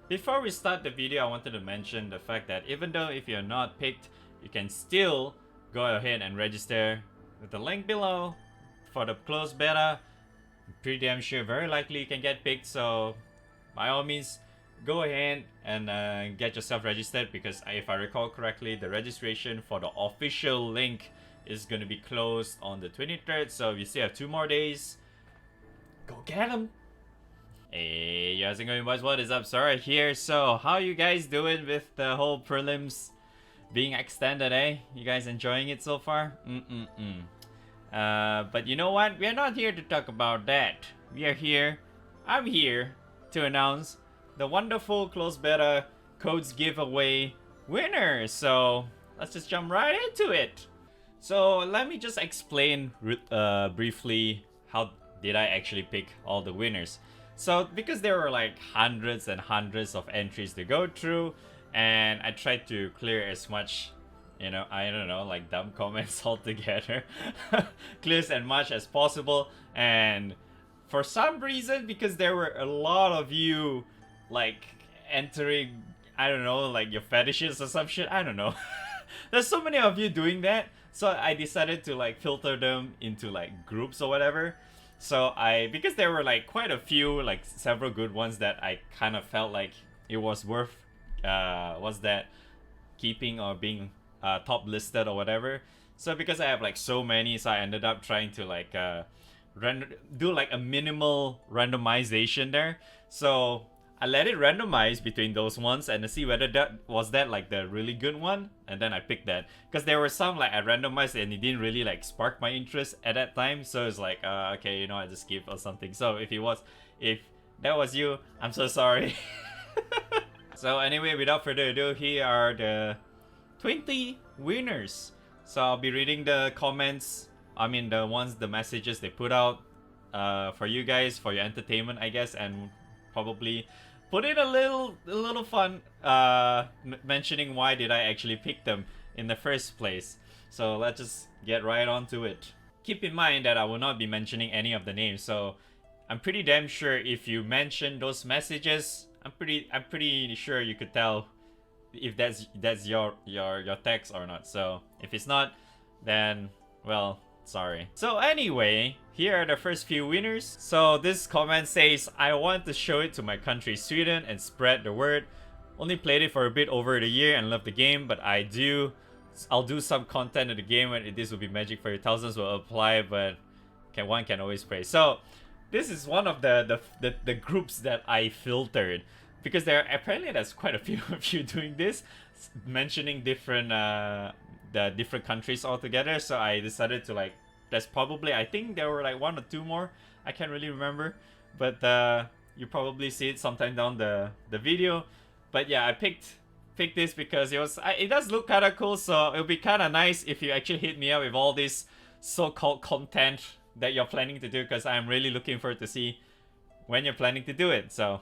Before we start the video, I wanted to mention the fact that even though if you're not picked, you can still go ahead and register with the link below for the closed beta. I'm pretty damn sure, very likely you can get picked, so by all means, go ahead and get yourself registered, because if I recall correctly, the registration for the official link is going to be closed on the 23rd, so you still have 2 more days. Go get them! Hey, how's it going, boys? What is up? Sora here. So, how you guys doing with the whole prelims being extended, eh? You guys enjoying it so far? But you know what? We are not here to talk about that. I'm here to announce the wonderful closed beta codes giveaway winner. So, let's just jump right into it. So, let me just explain briefly how did I actually pick all the winners. So, because there were like hundreds and hundreds of entries to go through, and I tried to clear as much, I don't know, like dumb comments altogether, clear as much as possible. And for some reason, because there were a lot of you like entering, I don't know, like your fetishes or some shit, I don't know. There's so many of you doing that, so I decided to like filter them into like groups or whatever. So because there were like quite a few, like several good ones that I kind of felt like it was worth, keeping or being top listed or whatever. So because I have like so many, so I ended up trying to like do like a minimal randomization there. So I let it randomize between those ones and to see whether that was like the really good one, and then I picked that, because there were some like I randomized and it didn't really like spark my interest at that time. So it's like okay, I just skip or something. So if that was you, I'm so sorry. So anyway, without further ado, here are the 20 winners. So I'll be reading the comments, the messages they put out for you guys, for your entertainment, I guess, and probably put in a little fun mentioning why did I actually pick them in the first place. So let's just get right on to it. Keep in mind that I will not be mentioning any of the names, so I'm pretty damn sure if you mention those messages, I'm pretty sure you could tell if that's your text or not. So if it's not, then well, sorry. So anyway, here are the first few winners. So this comment says, I want to show it to my country Sweden and spread the word. Only played it for a bit over the year and love the game, but I'll do some content in the game, and this will be magic for you. Thousands will apply, but one can always pray. So this is one of the groups that I filtered, because there's quite a few of you doing this, mentioning different the different countries altogether. So I decided to like, there's probably, I think there were like 1 or 2 more, I can't really remember, but you probably see it sometime down the video. But yeah, I picked this because it does look kind of cool. So it'll be kind of nice if you actually hit me up with all this so-called content that you're planning to do, because I'm really looking forward to see when you're planning to do it. So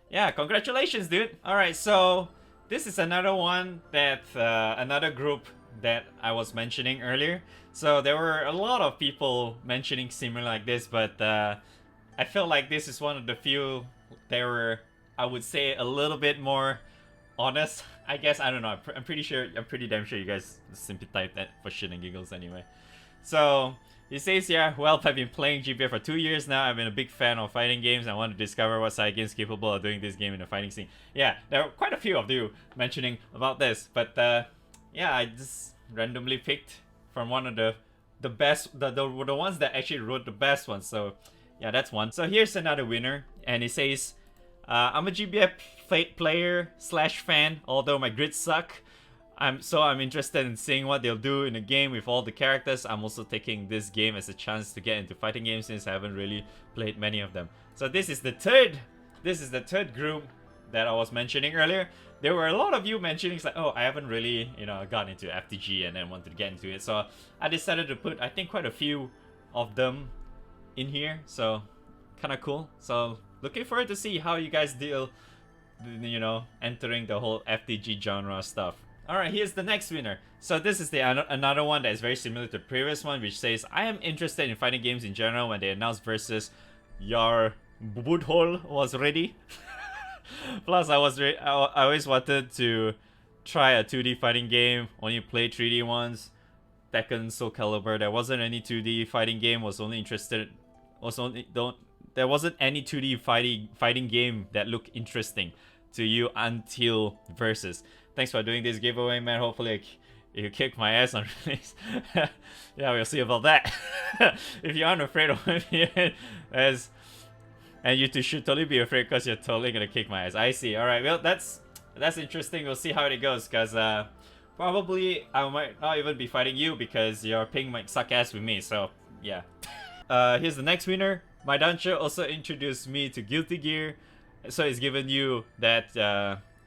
yeah, congratulations, dude. Alright, so this is another one that another group that I was mentioning earlier. So there were a lot of people mentioning similar like this, but I felt like this is one of the few that were, I would say, a little bit more honest, I guess. I don't know, I'm pretty damn sure you guys simply typed that for shit and giggles anyway. So he says here, well, I've been playing GBVS for 2 years now. I've been a big fan of fighting games. I want to discover what side games capable of doing this game in the fighting scene. Yeah, there are quite a few of you mentioning about this, but yeah, I just randomly picked from one of the best, the ones that actually wrote the best ones. So yeah, that's one. So here's another winner, and he says, I'm a GBVS player / fan, although my grids suck. I'm interested in seeing what they'll do in the game with all the characters. I'm also taking this game as a chance to get into fighting games, since I haven't really played many of them. So this is the third group that I was mentioning earlier. There were a lot of you mentioning like, oh, I haven't really, gotten into FTG and then wanted to get into it. So I decided to put, I think, quite a few of them in here. So kind of cool. So looking forward to see how you guys deal, entering the whole FTG genre stuff. Alright, here's the next winner. So this is another one that is very similar to the previous one, which says, I am interested in fighting games in general. When they announced versus your Budhol was ready. Plus, I always wanted to try a 2D fighting game. Only played 3D ones. Tekken, Soul Calibur. There wasn't any 2D fighting game. Was only interested. Was only don't. There wasn't any 2D fighting game that looked interesting to you until Versus. Thanks for doing this giveaway, man. Hopefully, you kick my ass on release. Yeah, we'll see about that. If you aren't afraid of me, and you two should totally be afraid because you're totally gonna kick my ass. I see. All right. Well, that's interesting. We'll see how it goes. Cause probably I might not even be fighting you because your ping might suck ass with me. So yeah. Here's the next winner. My Dancho also introduced me to Guilty Gear, so it's given you that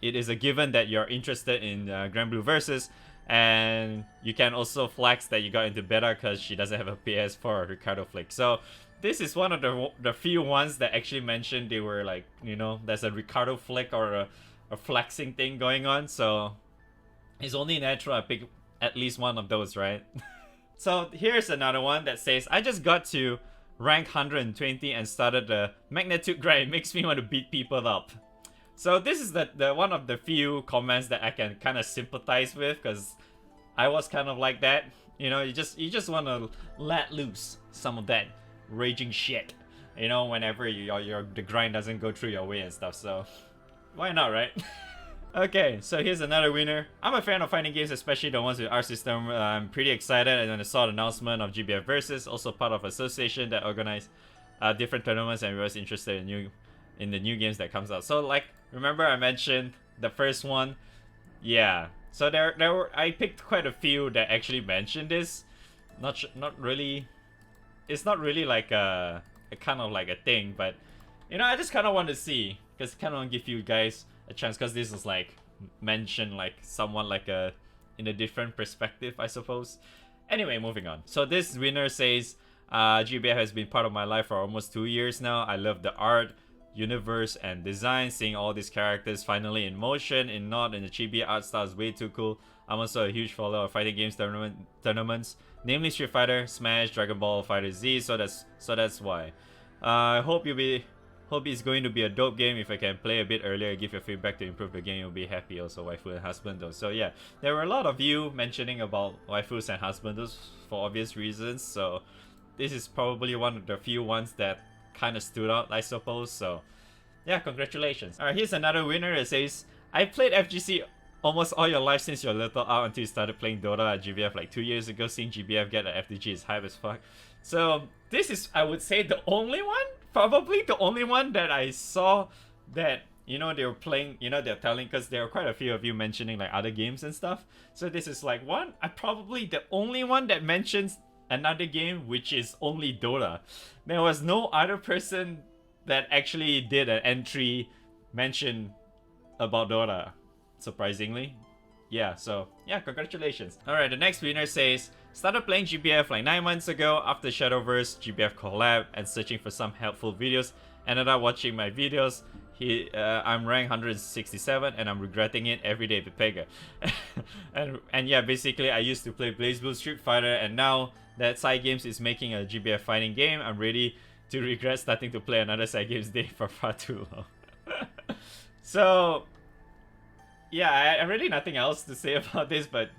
it is a given that you're interested in Granblue Versus, and you can also flex that you got into beta because she doesn't have a PS4, Ricardo Flick. So this is one of the few ones that actually mentioned they were like, you know, there's a Ricardo Flick or a flexing thing going on. So it's only natural I pick at least one of those, right? So here's another one that says, I just got to rank 120 and started the magnitude grind. It makes me want to beat people up. So this is the one of the few comments that I can kind of sympathize with, because I was kind of like that. You know, you just want to let loose some of that raging shit, you know, whenever the grind doesn't go through your way and stuff. So why not, right? Okay, so here's another winner. I'm a fan of fighting games, especially the ones with our system. I'm pretty excited, and then I saw the announcement of GBF Versus, also part of association that organize different tournaments, and we was interested in the new games that comes out. So like, remember I mentioned the first one? Yeah. So there were, I picked quite a few that actually mentioned this. Not really. It's not really like a kind of like a thing, but you know, I just kind of want to see, because kind of want to give you guys a chance, because this is like mentioned like someone like in a different perspective, I suppose. Anyway, moving on. So this winner says, GBF has been part of my life for almost 2 years now. I love the art, universe, and design. Seeing all these characters finally in motion, in the chibi art style is way too cool. I'm also a huge follower of fighting games tournaments, namely Street Fighter, Smash, Dragon Ball, Fighter Z. So that's why. I hope it's going to be a dope game. If I can play a bit earlier, give your feedback to improve the game, you'll be happy. Also, waifu and husband though. So yeah, there were a lot of you mentioning about waifus and husbandos for obvious reasons. So this is probably one of the few ones that kind of stood out, I suppose. So yeah, congratulations. Alright, here's another winner that says, I played FGC almost all your life since you're little out until you started playing Dota at GBF like 2 years ago. Seeing GBF get an FDG is hype as fuck. So this is, I would say, the only one, probably the only one that I saw that, you know, they were playing, you know, they're telling, because there are quite a few of you mentioning like other games and stuff. So this is like one, I probably the only one that mentions another game, which is only Dota. There was no other person that actually did an entry mention about Dota, surprisingly. Yeah, so yeah, congratulations. Alright, the next winner says, started playing GBF like 9 months ago after Shadowverse GBF collab and searching for some helpful videos. Ended up watching my videos. I'm ranked 167 and I'm regretting it every day with Pega. and yeah, basically I used to play BlazBlue, Street Fighter, and now that Side Games is making a GBF fighting game, I'm ready to regret starting to play another Side Games day for far too long. So yeah, I really nothing else to say about this, but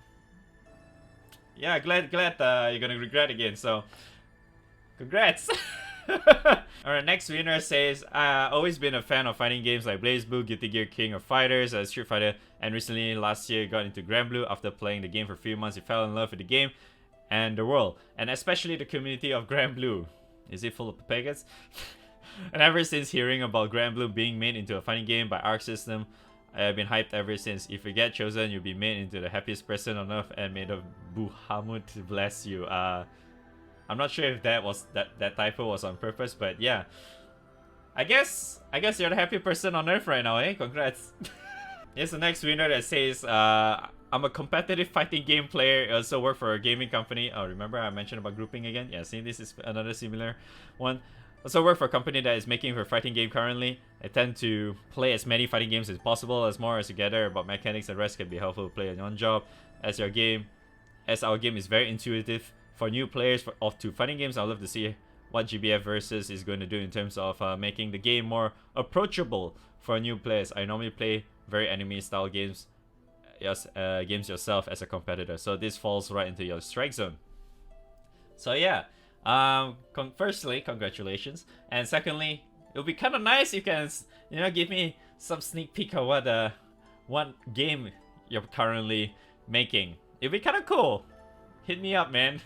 yeah, glad you're gonna regret again. So congrats. Alright, next winner says, always been a fan of fighting games like BlazBlue, Guilty Gear, King of Fighters, Street Fighter, and recently last year got into Granblue. After playing the game for a few months, he fell in love with the game and the world, and especially the community of Granblue. Is it full of pagas? And ever since hearing about Granblue being made into a fighting game by Arc System, I have been hyped ever since. If you get chosen, you'll be made into the happiest person on earth, and may the Buhamut bless you. I'm not sure if that typo was on purpose, but yeah. I guess you're the happy person on earth right now, eh? Congrats. Here's the next winner that says, I'm a competitive fighting game player. I also work for a gaming company. Oh, remember I mentioned about grouping again? Yeah, see, this is another similar one. Also work for a company that is making a fighting game currently. I tend to play as many fighting games as possible, as more as you gather about mechanics and rest can be helpful to play on your own job. As our game is very intuitive. For new players to fighting games, I'd love to see what GBF Versus is going to do in terms of making the game more approachable for new players. I normally play very anime style games, games yourself as a competitor, so this falls right into your strike zone. So yeah, firstly, congratulations, and secondly, it would be kind of nice if you can, give me some sneak peek of what game you're currently making. It'd be kind of cool. Hit me up, man.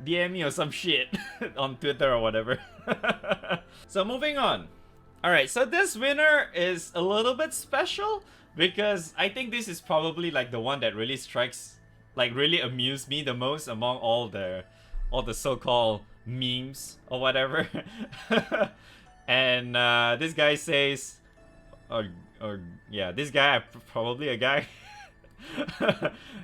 DM me or some shit on Twitter or whatever. So moving on. Alright, so this winner is a little bit special because I think this is probably like the one that really really amused me the most among all the so-called memes or whatever. And this guy says, this guy, probably a guy,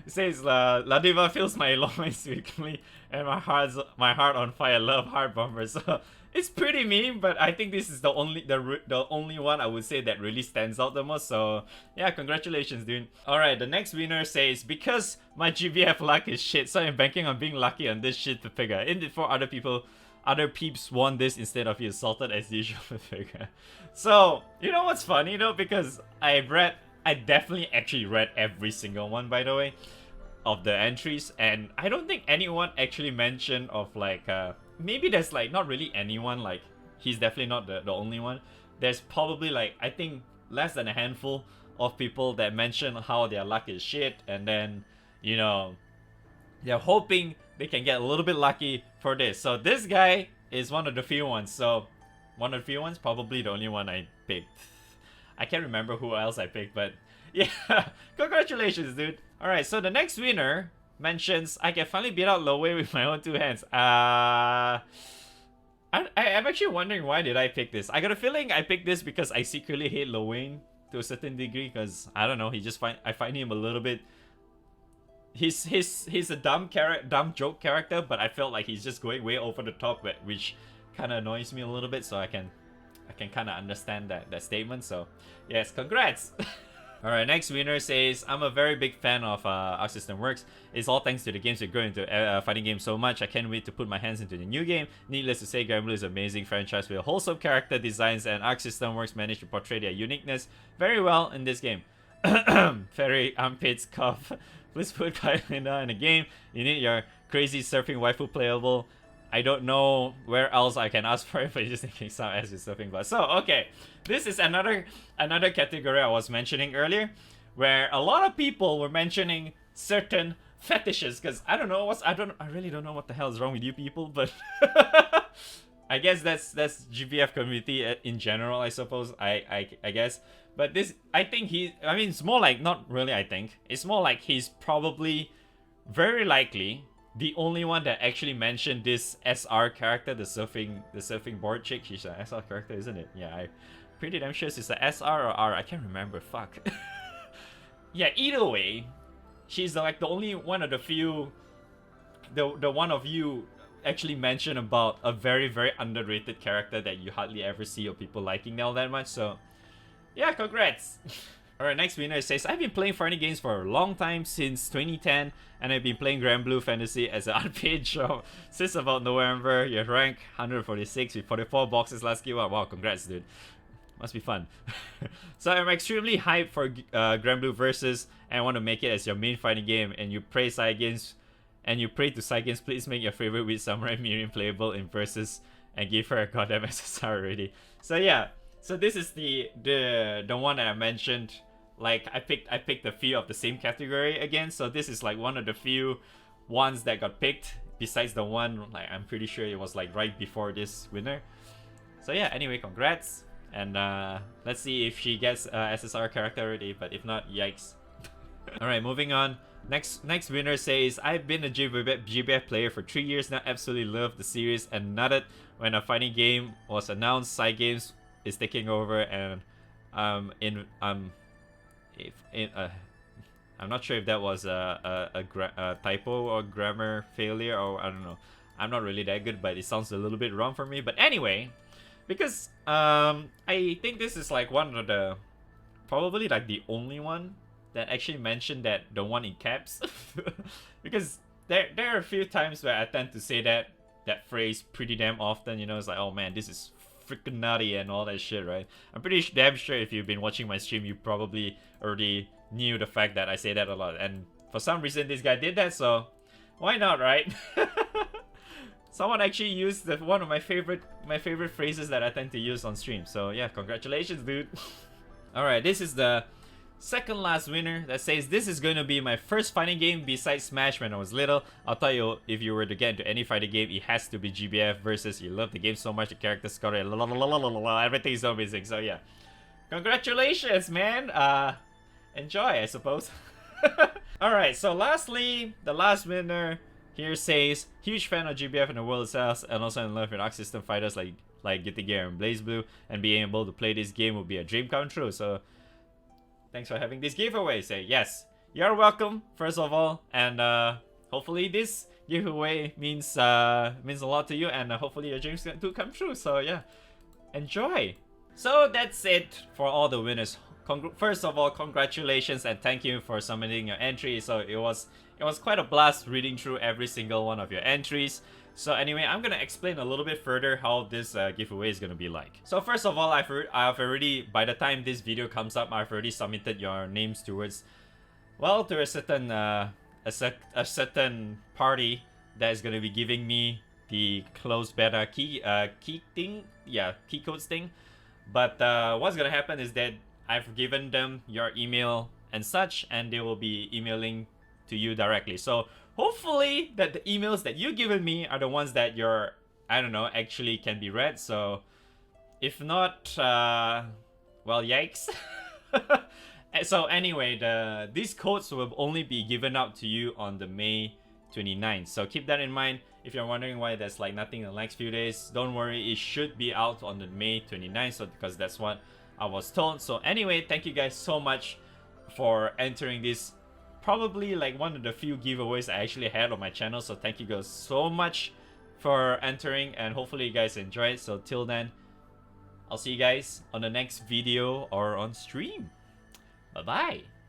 says, La Diva fills my loins weekly and my heart on fire, love heart bomber. So it's pretty mean, but I think this is the only one I would say that really stands out the most. So yeah, congratulations, dude. Alright, the next winner says, because my GBF luck is shit, so I'm banking on being lucky on this shit to figure. In before other peeps won this instead of you assaulted as usual to figure. So, you know what's funny though? Because I definitely actually read every single one, by the way, of the entries, and I don't think anyone actually mentioned of like, maybe there's like not really anyone, like he's definitely not the only one. There's probably like, I think less than a handful of people that mention how their luck is shit, and then, they're hoping they can get a little bit lucky for this. So this guy is one of the few ones. So one of the few ones, probably the only one I picked. I can't remember who else I picked, but yeah, congratulations, dude. Alright, so the next winner mentions, I can finally beat out Lo Wei with my own two hands. I'm actually wondering, why did I pick this? I got a feeling I picked this because I secretly hate Lo Wei to a certain degree, because I don't know, I find him a little bit, he's a dumb joke character, but I felt like he's just going way over the top, which kind of annoys me a little bit. So I can kind of understand that statement. So yes, congrats. Alright, next winner says, I'm a very big fan of Arc System Works. It's all thanks to the games that grow into fighting games so much. I can't wait to put my hands into the new game. Needless to say, Granblue is an amazing franchise with wholesome character designs, and Arc System Works managed to portray their uniqueness very well in this game. Fairy armpits cough. Please put Kailina in the game. You need your crazy surfing waifu playable. I don't know where else I can ask for it, but just thinking some as with surfing bus. So okay, this is another category I was mentioning earlier, where a lot of people were mentioning certain fetishes, because I really don't know what the hell is wrong with you people, but I guess that's GBF community in general, I suppose. I guess. But this, I think it's more like, not really I think, it's more like he's probably, very likely, the only one that actually mentioned this SR character, the surfing board chick. She's an SR character, isn't it? Yeah, I'm pretty damn sure it's a SR or R, I can't remember, fuck. Yeah, either way, she's like the only one of the few, the one of you actually mentioned about a very, very underrated character that you hardly ever see or people liking all that much. So yeah, congrats. Alright, next winner says, I've been playing fighting games for a long time, since 2010, and I've been playing Granblue Fantasy as an unpaid job since about November. Your rank 146 with 44 boxes last game. Wow, congrats, dude. Must be fun. So I'm extremely hyped for Granblue Versus, and want to make it as your main fighting game, and you pray to Saigens, please make your favorite with Samurai Mirin playable in Versus and give her a goddamn SSR already. So yeah, so this is the one that I mentioned. Like I picked a few of the same category again. So this is like one of the few ones that got picked, besides the one like I'm pretty sure it was like right before this winner. So yeah, anyway, congrats. And let's see if she gets SSR character already, but if not, yikes. Alright, moving on. Next winner says, I've been a GBF player for 3 years now, absolutely love the series, and nutted when a fighting game was announced. Cygames is taking over, and I'm not sure if that was a typo or grammar failure, or I don't know. I'm not really that good, but it sounds a little bit wrong for me. But anyway, because I think this is like one of the, probably like the only one that actually mentioned the one in caps. Because there are a few times where I tend to say that that phrase pretty damn often. You know, it's like, oh man, this is freaking nutty and all that shit, right? I'm pretty damn sure if you've been watching my stream, you probably already knew the fact that I say that a lot. And for some reason, this guy did that, so why not, right? Someone actually used one of my favorite phrases that I tend to use on stream. So yeah, congratulations, dude. All right, this is the second last winner that says, this is going to be my first fighting game besides Smash when I was little. I'll tell you, if you were to get into any fighting game, it has to be GBF versus. You love the game so much, the character story, everything is so amazing. So yeah, congratulations, man. Enjoy, I suppose. All right, so lastly, the last winner here says, huge fan of GBF and the world itself, and also in love with Arc System fighters like Guilty Gear and BlazBlue, and being able to play this game would be a dream come true. So thanks for having this giveaway. Say yes, you're welcome, first of all, and hopefully this giveaway means a lot to you, and hopefully your dreams do come true. So yeah, enjoy. So that's it for all the winners. First of all, congratulations and thank you for submitting your entry. So it was quite a blast reading through every single one of your entries. So anyway, I'm gonna explain a little bit further how this giveaway is gonna be like. So first of all, I've already, by the time this video comes up, I've already submitted your names towards, well, to a certain certain party that is gonna be giving me the closed beta key codes thing. But what's gonna happen is that I've given them your email and such, and they will be emailing to you directly. So hopefully that the emails that you've given me are the ones that you're, I don't know, actually can be read. So if not, well, yikes. So anyway, these codes will only be given out to you on the May 29th. So keep that in mind. If you're wondering why there's like nothing in the next few days, don't worry, it should be out on the May 29th. So because that's what I was told. So anyway, thank you guys so much for entering this, probably like one of the few giveaways I actually had on my channel. So thank you guys so much for entering, and hopefully you guys enjoy it. So till then, I'll see you guys on the next video or on stream. Bye bye.